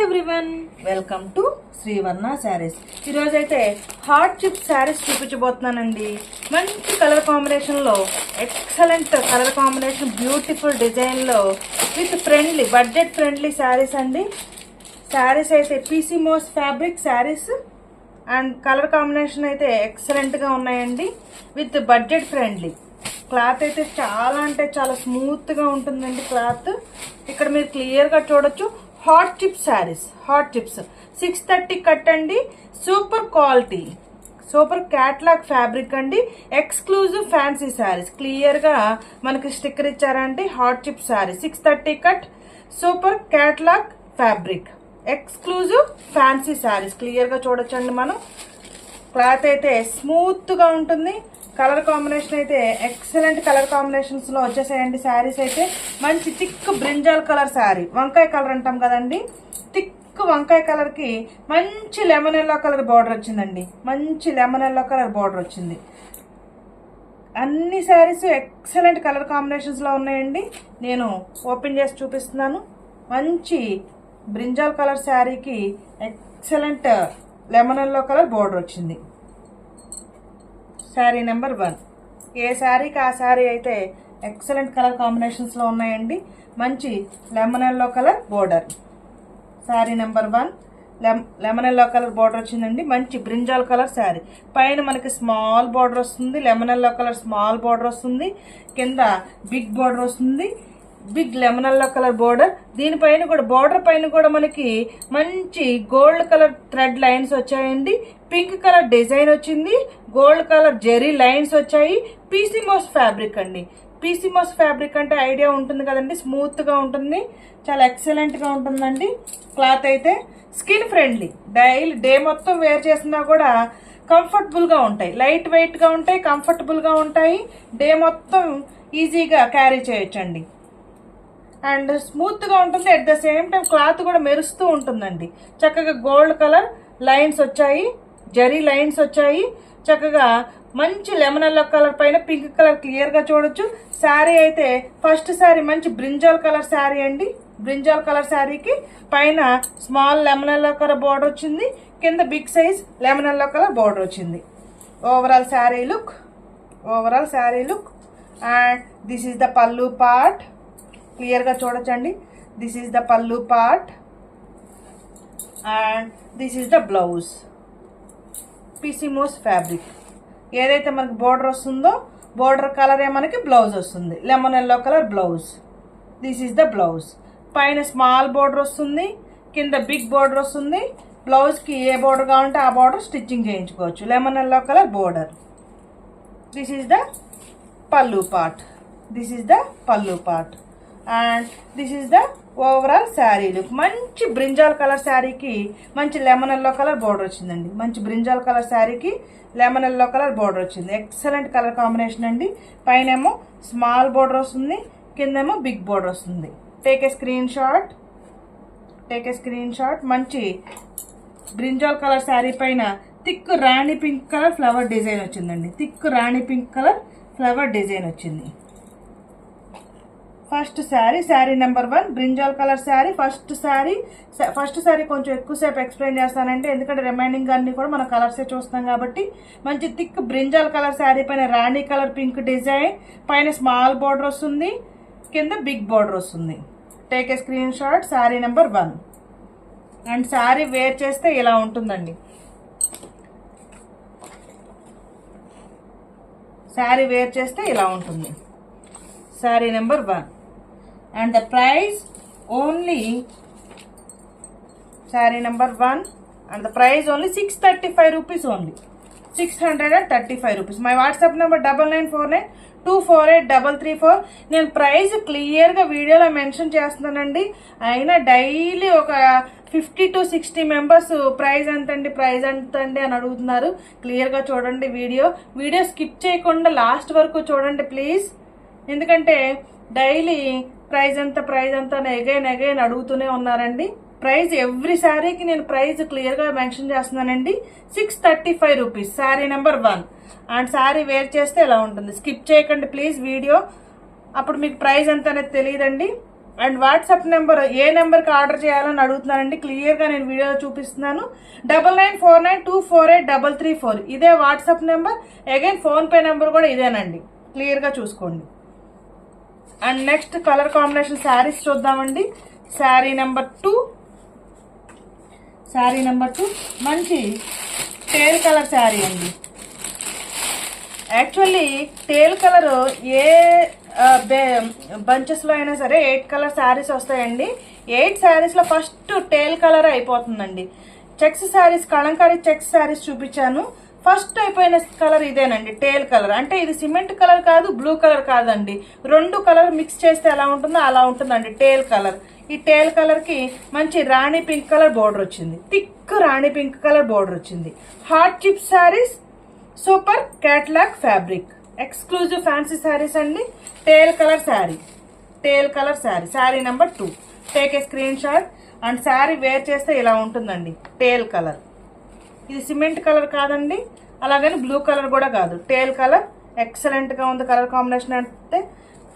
Everyone, welcome to Srivarna sarees. ఈరోజు అయితే heart chip sarees చూపించబోతున్నానండి. మంచి కలర్ కాంబినేషన్లో, ఎక్సలెంట్ కలర్ కాంబినేషన్, బ్యూటిఫుల్ డిజైన్లో with friendly, budget friendly sarees అండి. శారీస్ అయితే PC moss fabric sarees and colour combination అయితే ఎక్సలెంట్గా ఉన్నాయండి. With budget friendly. క్లాత్ అయితే చాలా అంటే చాలా స్మూత్గా ఉంటుందండి క్లాత్. ఇక్కడ మీరు క్లియర్గా చూడొచ్చు. Hot chip saris, hot chips 630 cut అండి. Super quality, super catalogue fabric అండి. Exclusive fancy saris. క్లియర్గా మనకి స్టిక్కర్ ఇచ్చారండి. Hot chip sari 630 cut, super catalogue fabric, exclusive fancy saris. క్లియర్గా చూడొచ్చండి మనం. క్లాత్ అయితే స్మూత్గా ఉంటుంది. కలర్ కాంబినేషన్ అయితే ఎక్సలెంట్ కలర్ కాంబినేషన్స్ లో వచ్చేసాయండి. శారీస్ అయితే మంచి థిక్ బ్రింజాల్ కలర్ శారీ, వంకాయ కలర్ అంటాం కదండి. థిక్ వంకాయ కలర్ కి మంచి లెమన్ ఎల్లో కలర్ బార్డర్ వచ్చిందండి. మంచి లెమన్ ఎల్లో కలర్ బార్డర్ వచ్చింది. అన్ని శారీస్ ఎక్సలెంట్ కలర్ కాంబినేషన్స్ లో ఉన్నాయండి. నేను ఓపెన్ చేసి చూపిస్తున్నాను. మంచి బ్రింజాల్ కలర్ శారీకి excellent lemon yellow colour border వచ్చింది. శారీ నెంబర్ 1. ఏ శారీకి ఆ శారీ అయితే ఎక్సలెంట్ కలర్ కాంబినేషన్స్లో ఉన్నాయండి. మంచి lemon yellow colour border. Sari number 1 lemon yellow colour border వచ్చిందండి. మంచి బ్రింజాల్ కలర్ శారీ. పైన మనకి స్మాల్ బోర్డర్ వస్తుంది. Lemon yellow colour small border వస్తుంది. కింద బిగ్ బోర్డర్ వస్తుంది. Big lemon yellow colour border. దీనిపైన కూడా బోర్డర్ పైన కూడా మనకి మంచి గోల్డ్ కలర్ థ్రెడ్ లైన్స్ వచ్చాయండి. పింక్ కలర్ డిజైన్ వచ్చింది. గోల్డ్ కలర్ జెరీ లైన్స్ వచ్చాయి. పీసీ మోస్ ఫ్యాబ్రిక్ అండి. పీసీ మోస్ ఫ్యాబ్రిక్ అంటే ఐడియా ఉంటుంది కదండి. స్మూత్ గా ఉంటుంది, చాలా ఎక్సలెంట్ గా ఉంటుందండి. క్లాత్ అయితే స్కిన్ ఫ్రెండ్లీ. డైలీ డే మొత్తం వేర్ చేసినా కూడా కంఫర్టబుల్ గా ఉంటాయి. లైట్ వెయిట్ గా ఉంటాయి, కంఫర్టబుల్ గా ఉంటాయి. డే మొత్తం ఈజీగా క్యారీ చేయొచ్చండి. అండ్ స్మూత్ గా ఉంటుంది. At the same time cloth కూడా మెరుస్తూ ఉంటుందండి. చక్కగా గోల్డ్ కలర్ లైన్స్ వచ్చాయి, జరీ లైన్స్ వచ్చాయి. చక్కగా మంచి లెమన్ ఎల్లో కలర్ పైన పింక్ కలర్ క్లియర్ గా చూడొచ్చు. శారీ అయితే ఫస్ట్ శారీ మంచి బ్రింజాల్ కలర్ శారీ అండి. బ్రింజాల్ కలర్ శారీకి పైన small lemon yellow colour border వచ్చింది. కింద big size lemon yellow colour border వచ్చింది. Overall sari look, overall sari look. And this is the pallu part. క్లియర్గా చూడొచ్చండి. This is the pallu part and this is the blouse. PC moss fabric. ఏదైతే మనకి border వస్తుందో border కలరే మనకి బ్లౌజ్ వస్తుంది. Lemon yellow colour blouse. This is the blouse. పైన small border వస్తుంది, కింద బిగ్ బోర్డర్ వస్తుంది. బ్లౌజ్కి ఏ బోర్డర్ కావాలంటే ఆ బోర్డర్ స్టిచ్చింగ్ చేయించుకోవచ్చు. Lemon yellow colour border. This is the pallu part. This is the pallu part and this is the overall sari look. మంచి brinjal colour శారీకి మంచి లెమన్ ఎల్లో కలర్ బోర్డర్ వచ్చిందండి. మంచి బ్రింజాల్ కలర్ శారీకి లెమన్ ఎల్లో కలర్ బోర్డర్ వచ్చింది. Excellent colour combination అండి. పైనేమో small border వస్తుంది, కిందేమో big border వస్తుంది. Take a screen shot, take a screen shot. మంచి బ్రింజాల్ కలర్ శారీ పైన thick rani pink colour flower design వచ్చిందండి. Thick rani pink colour flower design వచ్చింది. First sari, sari number 1 brinjal colour sari. First sari కొంచెం ఎక్కువసేపు explain చేస్తానంటే, ఎందుకంటే రిమైనింగ్ అన్ని కూడా మన కలర్సే చూస్తాం కాబట్టి. మంచి థిక్ బ్రింజాల్ కలర్ శారీ పైన రాణి కలర్ పింక్ డిజైన్. పైన స్మాల్ బోర్డర్ వస్తుంది, కింద బిగ్ బోర్డర్ వస్తుంది. Take a screen shot. Sari number 1 and sari wear చేస్తే ఇలా ఉంటుందండి. శారీ వేర్ చేస్తే ఇలా ఉంటుంది. Sari number 1 and the price only, saree number 1 and the price only 635 rupees only. 635 rupees. My WhatsApp number 9949248334. నేను ప్రైస్ క్లియర్గా వీడియోలో మెన్షన్ చేస్తున్నానండి. అయినా డైలీ ఒక 50 to 60 మెంబర్స్ ప్రైస్ ఎంతండి, ప్రైస్ ఎంతండి అని అడుగుతున్నారు. క్లియర్గా చూడండి వీడియో స్కిప్ చేయకుండా లాస్ట్ వరకు చూడండి ప్లీజ్. ఎందుకంటే డైలీ ప్రైజ్ ఎంత అగైన్ అడుగుతూనే ఉన్నారండి. ప్రైజ్ ఎవ్రీ శారీకి నేను ప్రైజ్ క్లియర్గా మెన్షన్ చేస్తున్నానండి. 635 rupees. Sari number 1 and sari wear చేస్తే ఎలా ఉంటుంది. స్కిప్ చేయకండి ప్లీజ్ వీడియో, అప్పుడు మీకు ప్రైజ్ ఎంత అనేది తెలియదండి. అండ్ వాట్సాప్ నెంబర్ ఏ నెంబర్కి ఆర్డర్ చేయాలని అడుగుతున్నానండి. క్లియర్గా నేను వీడియోలో చూపిస్తున్నాను. 994924824833 ఇదే WhatsApp number. Again PhonePe number కూడా ఇదేనండి, క్లియర్గా చూసుకోండి. And next colour combination saris చూద్దామండి. శారీ నెంబర్ 2 మంచి టేల్ కలర్ శారీ అండి. యాక్చువల్లీ టేల్ కలర్ ఏ బంచెస్ లో అయినా సరే 8 కలర్ శారీస్ వస్తాయండి. 8 శారీస్ లో ఫస్ట్ టేల్ కలర్ అయిపోతుందండి. చెక్స్ శారీస్, కలంకారీ చెక్స్ శారీస్ చూపించాను. ఫస్ట్ అయిపోయిన కలర్ ఇదేనండి, టేల్ కలర్. అంటే ఇది సిమెంట్ కలర్ కాదు, బ్లూ కలర్ కాదండి, 2 కలర్ మిక్స్ చేస్తే ఎలా ఉంటుందో అలా ఉంటుందండి టేల్ కలర్. ఈ టేల్ కలర్ కి మంచి రాణి పింక్ కలర్ బోర్డర్ వచ్చింది, thick rani pink colour border వచ్చింది. Heart chip saris, super catalogue fabric, exclusive fancy saris అండి. Teal colour sari, sari number 2. Take a screen shot. And sari wear చేస్తే ఇలా ఉంటుందండి టేల్ కలర్. ఇది సిమెంట్ కలర్ కాదండి, అలాగని బ్లూ కలర్ కూడా కాదు, టేల్ కలర్. ఎక్సలెంట్ గా ఉంది కలర్ కాంబినేషన్. అంటే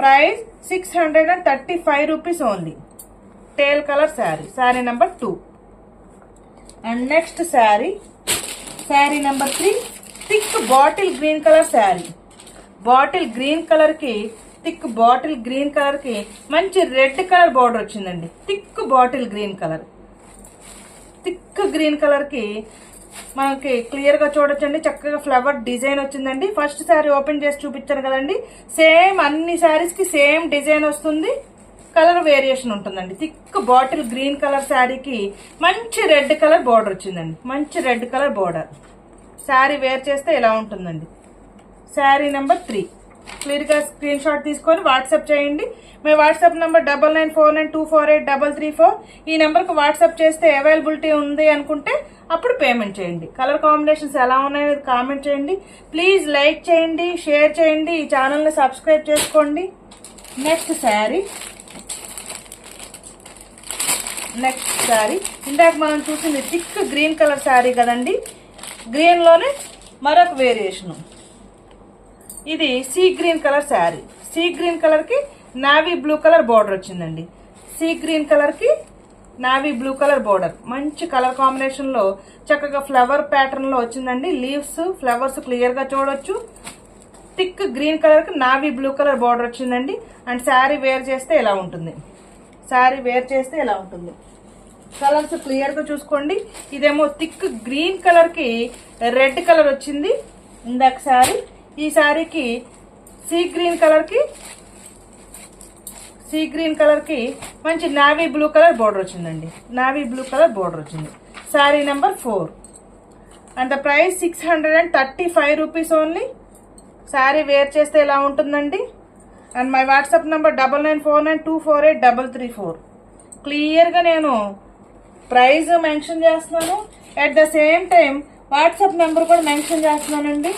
price 635 rupees only. Teal colour sari, sari number 2. And next sari number 3 thick bottle green colour sari. Bottle green colour కి మంచి రెడ్ కలర్ బోర్డర్ వచ్చిందండి. Thick bottle green colour, thick green colour కి మనకి క్లియర్ గా చూడొచ్చండి. చక్కగా ఫ్లవర్ డిజైన్ వచ్చిందండి. ఫస్ట్ శారీ ఓపెన్ చేసి చూపించాను కదండి, సేమ్ అన్ని శారీస్ కి సేమ్ డిజైన్ వస్తుంది, కలర్ వేరియేషన్ ఉంటుందండి. థిక్ బాటిల్ గ్రీన్ కలర్ శారీకి మంచి రెడ్ కలర్ బోర్డర్ వచ్చిందండి, మంచి red colour border. Sari wear చేస్తే ఇలా ఉంటుందండి. శారీ నెంబర్ 3. క్లియర్ గా స్క్రీన్ షాట్ తీసుకొని వాట్సాప్ చేయండి. మీ వాట్సాప్ నెంబర్ 994924824833. ఈ నెంబర్ కు వాట్సాప్ చేస్తే అవైలబిలిటీ ఉంది అనుకుంటే అప్పుడు పేమెంట్ చేయండి. కలర్ కాంబినేషన్స్ ఎలా ఉన్నాయో కామెంట్ చేయండి. ప్లీజ్ లైక్ చేయండి, షేర్ చేయండి, ఈ ఛానల్ ని సబ్స్క్రైబ్ చేసుకోండి. నెక్స్ట్ శారీ ఇందాక మనం చూసింది థిక్ గ్రీన్ కలర్ శారీ కదండి. గ్రీన్ లోనే మరొక వేరియేషన్. ఇది sea green colour sari. Sea green colour కి నావీ బ్లూ కలర్ బోర్డర్ వచ్చిందండి. సీ గ్రీన్ కలర్ కి నావీ బ్లూ కలర్ బోర్డర్, మంచి కలర్ కాంబినేషన్ లో చక్కగా ఫ్లవర్ ప్యాటర్న్ లో వచ్చిందండి. లీవ్స్, ఫ్లవర్స్ క్లియర్ గా చూడొచ్చు. థిక్ గ్రీన్ కలర్ కి నావీ బ్లూ కలర్ బోర్డర్ వచ్చిందండి. అండ్ శారీ వేర్ చేస్తే ఇలా ఉంటుంది. కలర్స్ క్లియర్ గా చూసుకోండి. ఇదేమో థిక్ గ్రీన్ కలర్ కి రెడ్ కలర్ వచ్చింది ఇందాక శారీ. ఈ శారీకి సీ గ్రీన్ కలర్ కి మంచి నావీ బ్లూ కలర్ బోర్డర్ వచ్చిందండి, నావీ బ్లూ కలర్ బోర్డర్ వచ్చింది. Sari number 4. And the price 635 rupees only. Sari wear చేస్తే ఇలా ఉంటుందండి. And my WhatsApp number 994924824833. Clear గా నేను ప్రైస్ మెన్షన్ చేస్తున్నాను, at the same time WhatsApp number కూడా మెన్షన్ చేస్తున్నానండి.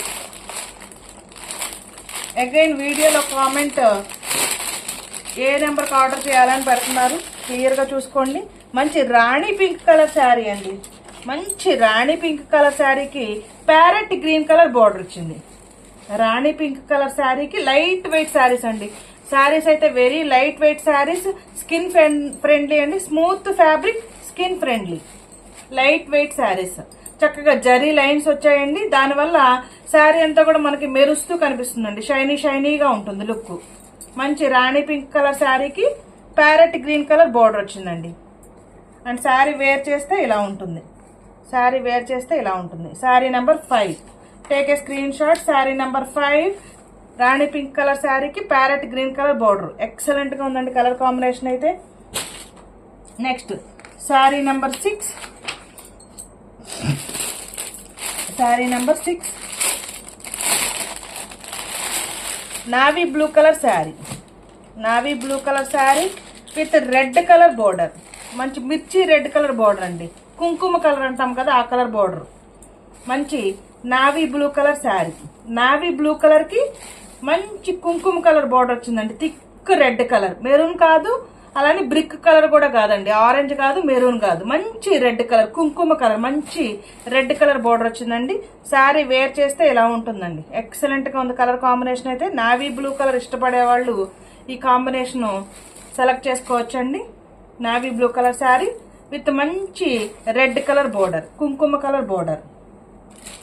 అగైన్ వీడియోలో కామెంట్ ఏ నెంబర్కి ఆర్డర్ చేయాలని పెడుతున్నారు, క్లియర్ గా చూసుకోండి. మంచి రాణి పింక్ కలర్ శారీ అండి. మంచి రాణి పింక్ కలర్ శారీకి ప్యారెట్ గ్రీన్ కలర్ బోర్డర్ వచ్చింది. రాణి పింక్ కలర్ శారీకి లైట్ వెయిట్ శారీస్ అండి. శారీస్ అయితే very light weight saris, skin friendly అండి, smooth fabric, skin friendly, light weight saris. చక్కగా జరీ లైన్స్ వచ్చాయండి. దానివల్ల శారీ అంతా కూడా మనకి మెరుస్తూ కనిపిస్తుందండి, షైనీగా ఉంటుంది లుక్. మంచి రాణి పింక్ కలర్ శారీకి ప్యారెట్ గ్రీన్ కలర్ బోర్డర్ వచ్చిందండి. అండ్ శారీ వేర్ చేస్తే ఇలా ఉంటుంది. Sari number 5. Take a screen shot. Sari number 5 rani pink colour శారీకి parrot green colour border. Excellent గా ఉందండి కలర్ కాంబినేషన్ అయితే. Next sari number 6. Navy blue colour sari with red colour border. మంచి మిర్చి రెడ్ కలర్ బోర్డర్ అండి, కుంకుమ కలర్ అంటాం కదా ఆ కలర్ బోర్డర్. మంచి navy blue colour sari. Navy blue colour కి మంచి కుంకుమ కలర్ బోర్డర్ వచ్చిందండి. థిక్ రెడ్ కలర్, మెరూన్ కాదు, అలానే బ్రిక్ కలర్ కూడా కాదండి, ఆరెంజ్ కాదు, మెరూన్ కాదు, మంచి రెడ్ కలర్, కుంకుమ కలర్, మంచి రెడ్ కలర్ బోర్డర్ వచ్చిందండి. శారీ వేర్ చేస్తే ఇలా ఉంటుందండి. ఎక్సలెంట్ గా ఉంది కలర్ కాంబినేషన్ అయితే. నావీ బ్లూ కలర్ ఇష్టపడే వాళ్ళు ఈ కాంబినేషన్ సెలెక్ట్ చేసుకోవచ్చండి. Navy blue colour sari with మంచి రెడ్ కలర్ బోర్డర్, కుంకుమ colour border.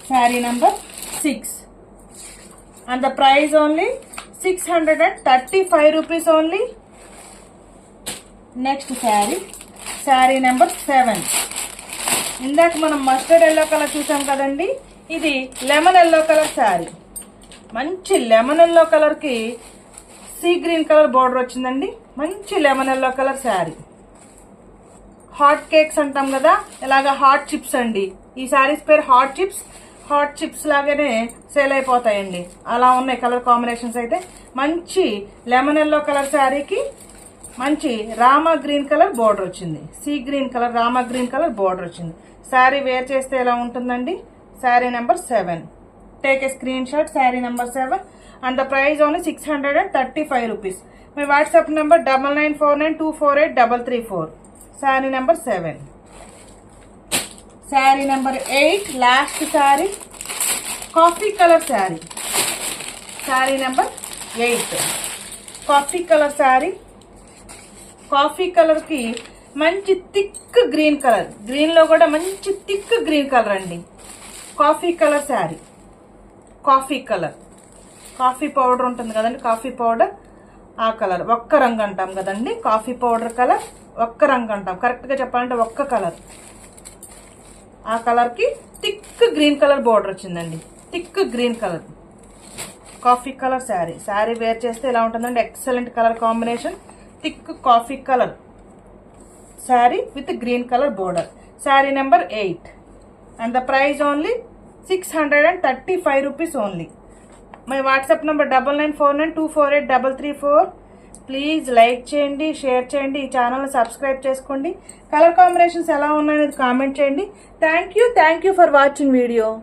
Sari number 6 and the price only 635 rupees only. Next sari number 7. ఇందాక మనం మస్టర్డ్ ఎల్లో కలర్ చూసాం కదండి, ఇది లెమన్ ఎల్లో కలర్ శారీ. మంచి లెమన్ ఎల్లో కలర్కి సీ గ్రీన్ కలర్ బోర్డర్ వచ్చిందండి. మంచి lemon yellow colour sari. Hot cakes అంటాం కదా, ఇలాగా హాట్ చిప్స్ అండి. ఈ శారీస్ పేరు హాట్ చిప్స్. హాట్ చిప్స్ లాగానే సేల్ అయిపోతాయండి, అలా ఉన్నాయి కలర్ కాంబినేషన్స్. అయితే మంచి లెమన్ ఎల్లో కలర్ శారీకి మంచి రామా గ్రీన్ కలర్ బోర్డర్ వచ్చింది. Sea green colour, Rama green colour border వచ్చింది. శారీ వేర్ చేస్తే ఎలా ఉంటుందండి? Sari number 7. Take a screen shot. Sari number 7 and the price only 635 rupees. My WhatsApp number 9949248234. Sari number 7. Sari number 8 last sari, coffee colour sari. Sari number 8 coffee colour sari. Coffee colour కి మంచి thick green colour, green లో కూడా మంచి thick green colour అండి. Coffee colour sari. Coffee colour, coffee powder ఉంటుంది కదండి, coffee powder ఆ colour. ఒక్క రంగు అంటాం కదండి, కాఫీ పౌడర్ కలర్ ఒక్క రంగు అంటాం. కరెక్ట్ గా చెప్పాలంటే ఒక్క కలర్. ఆ కలర్ కి థిక్ గ్రీన్ కలర్ బోర్డర్ వచ్చిందండి. Thick green colour coffee colour sari. Sari wear చేస్తే ఇలా ఉంటుందండి, excellent colour combination. Thick coffee colour sari with green colour border. Sari number 8 and the price only 635 rupees only. My WhatsApp number 9949248234. Please like చేయండి, share చేయండి, ఈ ఛానల్ని subscribe చేసుకోండి. Colour combinations ఎలా ఉన్నాయనేది కామెంట్ చేయండి. Thank you for watching video.